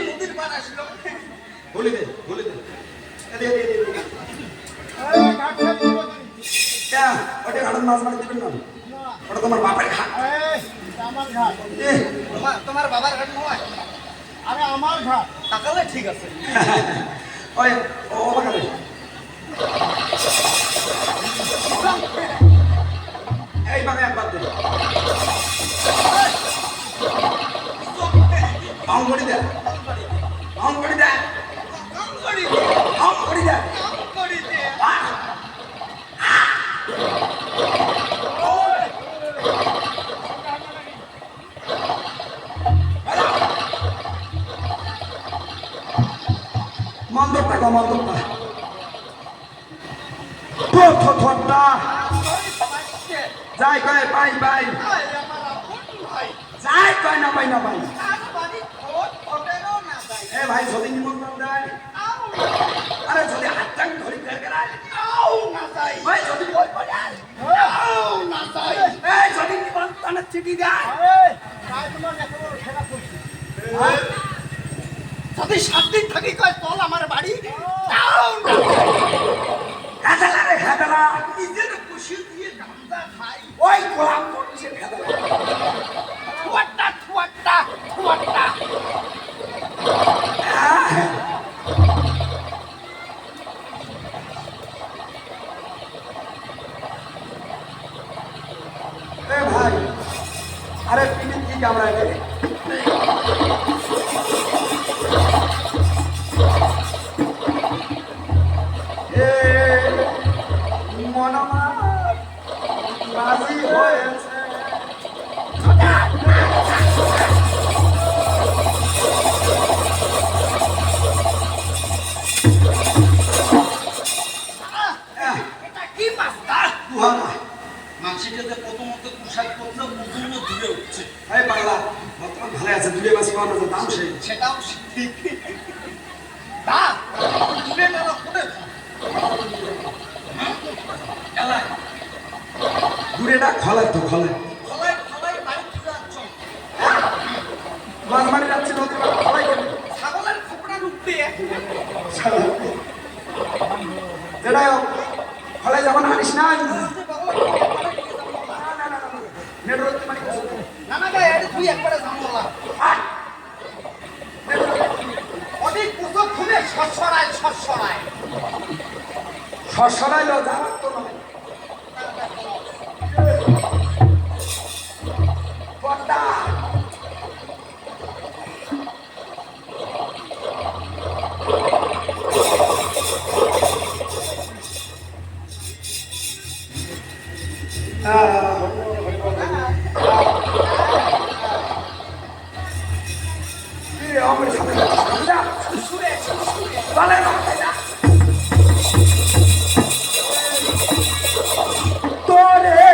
নদীর পার আসলো বলে দে ওটা ঘাটের মাছ মারি দিবেন না ওটা তোমার বাপের ঘাট আমার ঘাট তোমার বাবার ঘাট নয় আরে আমার ঘাট তাকালে ঠিক আছে ওই ও বাগানে এই বাগানে একবার দে অং করে দে অং করে দে অং করে দে মন্দরটা গো মন্দরটা ঠোঁটটা যাই কয় পাই পাই যাই কয় না পাই না পাই এ ভাই যদি নিমন্ত্রণ দেয় আরে যদি হাতটা ধরি ভাই যদি বই পড়ে এই যদি নিমন্ত্রণের চিঠি দেয় যদি 7 দিন থাকি কয় চল আমার বাড়ি হেদালা রে হেদালা নিজের খুশি দিয়ে গামদা খাই ওই গোলাম করছে হেদালা থুয়াট্টা এ ভাই আরে তুমি কি কামড়ায় রে রাজি হয়েছে এটা কি মাস্তা মানসিকে যে প্রথমত পোশাক করতে বুঝুনো দূরে উঠছে এই পাগলা বর্তমান ভালো আছে দুলে মাছ পাওয়া না দাম সেই সেটাও ঠিক দা দূরে গেল কোটে এলাই দূরেটা খলে তো খলে খলাই বাড়ি থেকে যাচ্ছ মাছ মারি যাচ্ছে নদী খলাই করবে ছাগলের খোপড়া ঢুকতে যেটাই হোক খলে যেমন হারিস না না না গায়ে এটা তুই একবারে জানলা অনেক পুজো খুলে সরসরাইলো যাওয়ার তো নয় পর্দা আমার সাথে ভালো না তোরে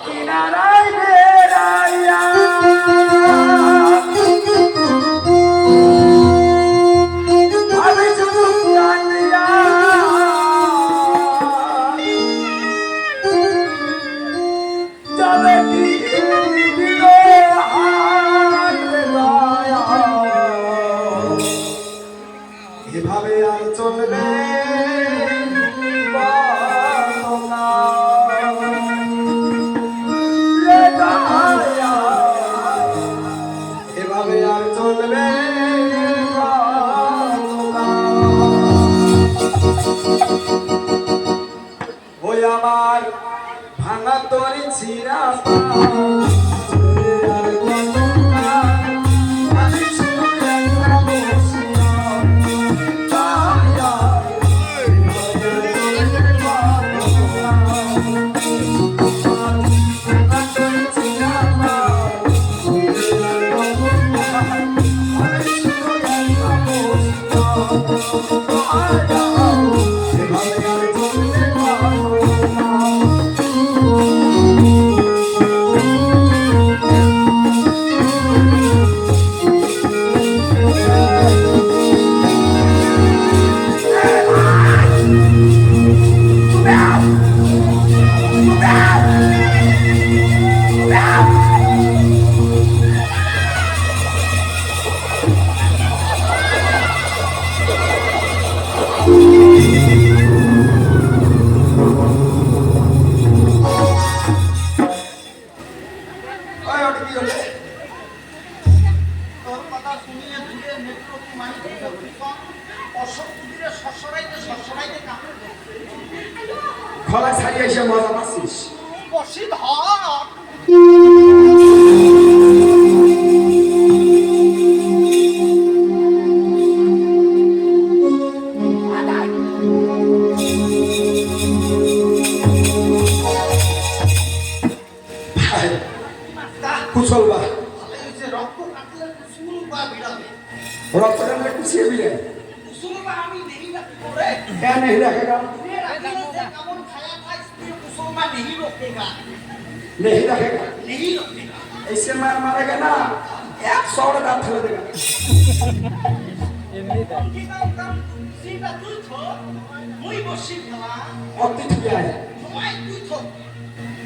কিনারায় বেড়াইয়া ভাবে চুপ কাটিয়া যাবে কি দিল হাত ওই ওটা কি হলে তোর কথা শুনিয়ে দূরে নেত্রকী মানিক অশোক কুটিরে সরসরাইতে কামড়ে ধরছে। খোলা ছাড়িয়ে এসে মজা পাচ্ছিস বসি ধর ভাই কুশল বা রক্ত কাটলে কুসুম বা বিড়াবে রক্ত কাটলে কুচিয়ে বিলে কুসুম বা আমি নেই না কি করে क्या नहीं रखेगा কেমন খায়া খাই কুসুম বা নেই রোকেগা नहीं रखेगा नहीं रखेगा ऐसे मार मारेगा ना 100 दांत फैला देगा सीधा তুই থো মুই বসি খেলা অতি ঠিক আছে তোমায় তুই থো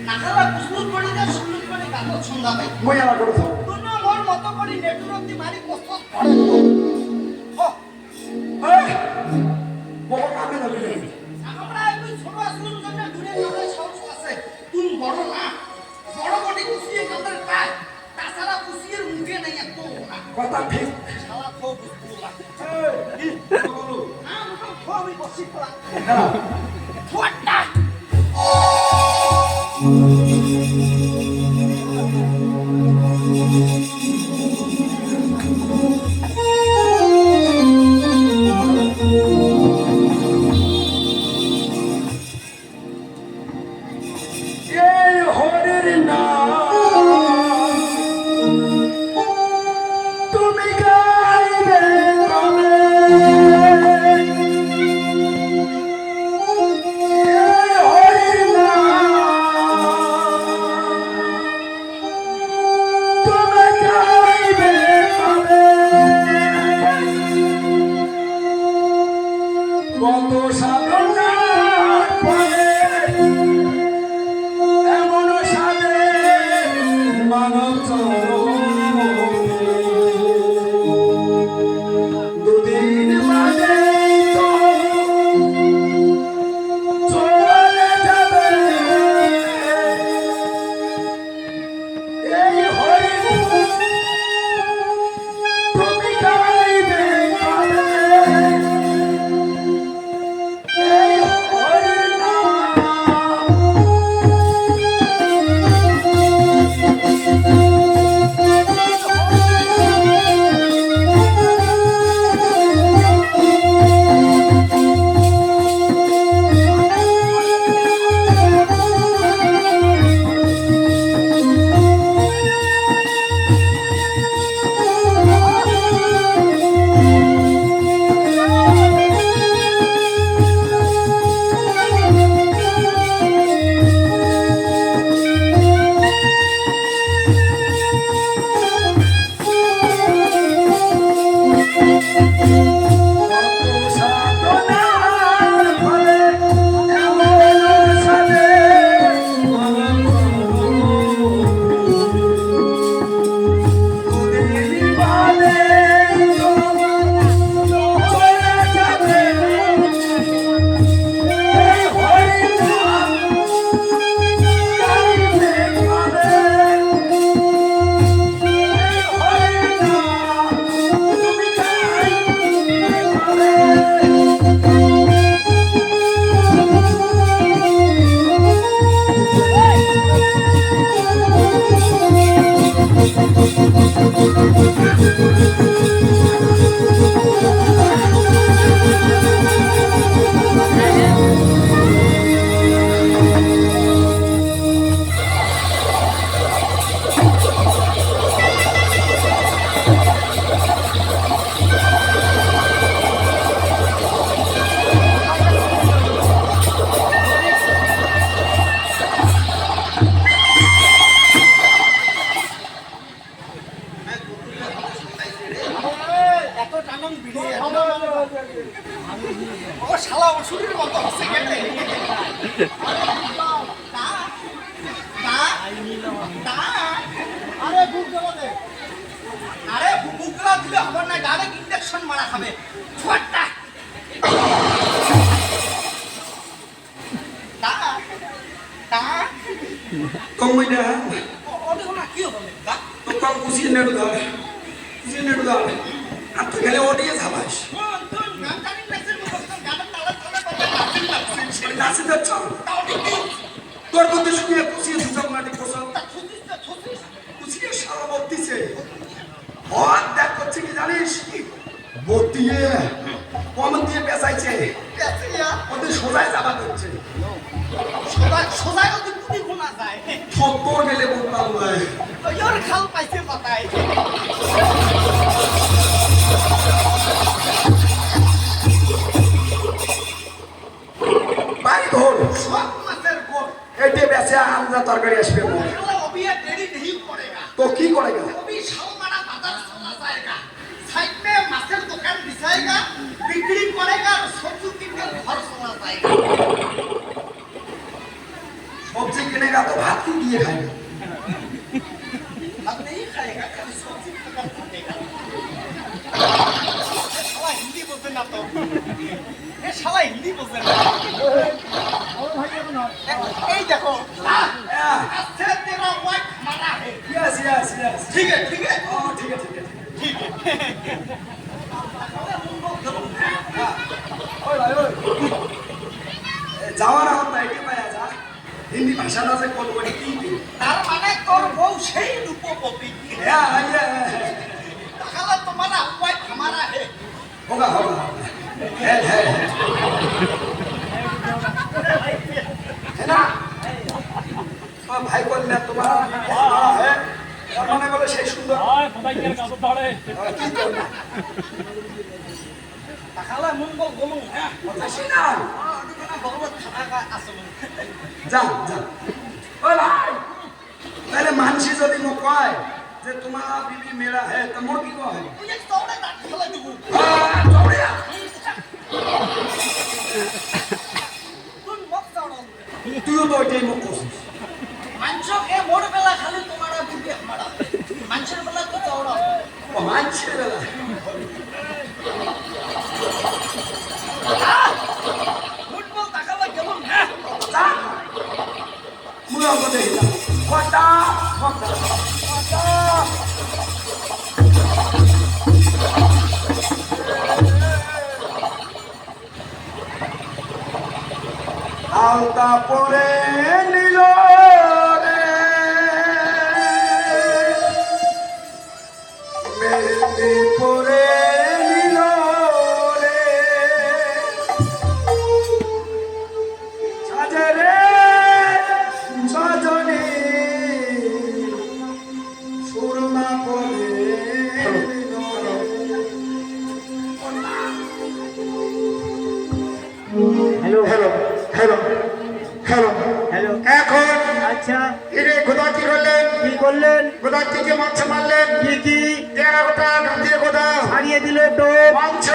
নাখালা কুসুম করে যা শুরু করে গাতো ছন্দা পাই মই আলা করছ তুই মোর মত করি নেটুরতি মারি কষ্ট পড়ে তো এই বড় কামে না বিলে আমরা তুই ছোট আসলুর জন্য দূরে দূরে সাহস আছে তুই বড় না বড় বড়ি কুসিয়ে কাদের কাজ তাছাড়া কুসিয়ের মুখে নাই এত কথা ঠিক শালা থো বুঝলা এই বলো না মুখ থো আমি বসি খেলা দাঁড়া থোটা এই হরির নাম তুমি গাইবে কবে এই হরির নাম তুমি গাইবে কবে কত সাধনার ফলে এমন সাধে মানব চরণে দুদিন বাদে তো চলে যাবে এই হরি তুমি গাইবে কবে এই হরির নাম সাধনার ফলে এমন সাধে দুদিন বাদে চলে যাবে এই হরি নাম গাইবে কবে এই হরি নাম তুমি গাইবে কবে এত টানন ভিড়ে ও শালা ওষুধের মতো হচ্ছে কেটে আরে বুক দেওয়া দে আরে বুক দেওয়া দিলে হবে না ডাইরেক্ট ইনজেকশন মারা খাবে ছোট্টা তুমি না ওদের না কি হবে নেড়ু ধর কুচি নেড়ু ধর আর তুই খালি ওটিয়ে ঝাবাস নাচি যাচ্ছ তোর মধ্যে শুকিয়ে কুচিয়ে সুযোগ মাটি কোথাও কুচিয়ে সারা বত্তিছে হট দেখ করছে কি জানিস বত্তিয়ে কম দিয়ে পেঁচাইছে ওদের সোজায় যাবা করছে সোজাই ওদি পুরি শোনা যায় সত্তর গেলে বলতাম ভাই ওর খাল পাইছে পাতায় ভাই ধর সব মাছের গোল এটে বেঁচে আঞ্জা তরকারি আসবে মোর অবিয়া দেরি नहीं पड़ेगा তো কি করে গেল अभी शालमारा बाजार चला जाएगा साइड में माছের দোকাन बिछाएगा बिक्री करेगा और सब्जी किनकर घर चला जाएगा सब्जी किनेगा तो भात क्यों दिए खाएगा अब नहीं खाएगा खाली सब्जी खाकर खाएगा শালা হিন্দি বোঝে না তো এ শালা হিন্দি বোঝে না এই দেখো আচ্ছা तेरा वाइफ हमारा है यस यस यस ठीक है ओ ठीक है ठीक है ओए भाई ओए যাওয়ার আমার নাইকে পায়া যা হিন্দি ভাষাটা যে কোন কোন কি কি তার মানে তোর বউ সেই রূপবতী হ্যাঁ হ্যাঁ তাহলে তোমারা वाइफ हमारा है होगा है है ना और भाई बोल मैं तुम्हारा है और मैंने बोले সেই সুন্দর কি করবে তাহলে মঙ্গল বলুন হ্যাঁ আসি না ওখানে ভগবত খানা আসুন যা যা ও ভাই তাহলে মানসি যদি মোক কয় যে তোমার বিবি মেরা है তো মোর কি কয় ওই যে তোরে দাঁত ফেলে দেব চৌড়িয়া তুই মুখ চাওড়াও তুইও তো ওইটাই মোক করছিস মাংসকে মোর বেলা খালি তোমারা বিবি আমারা মাংসের বেলা তো চাওড়াও ও মানসির বেলা ফুটবল তাকালে কেমন হ্যাঁ যা মুই অঙ্ক দেখিলাম কটা কটা আলতা পরে নিল রে মেহেন্দি পরে নিল রে সাজে রে সজনী সুরমা পরে নিল রে। Hello hello hello hello hello এখন আচ্ছা হিরে খোদা কি করলেন কি করলেন খোদা কি মাছ মারলেন কি কি টেরাকোটা গান্ধী খোদা হারিয়ে দিল তো মাংস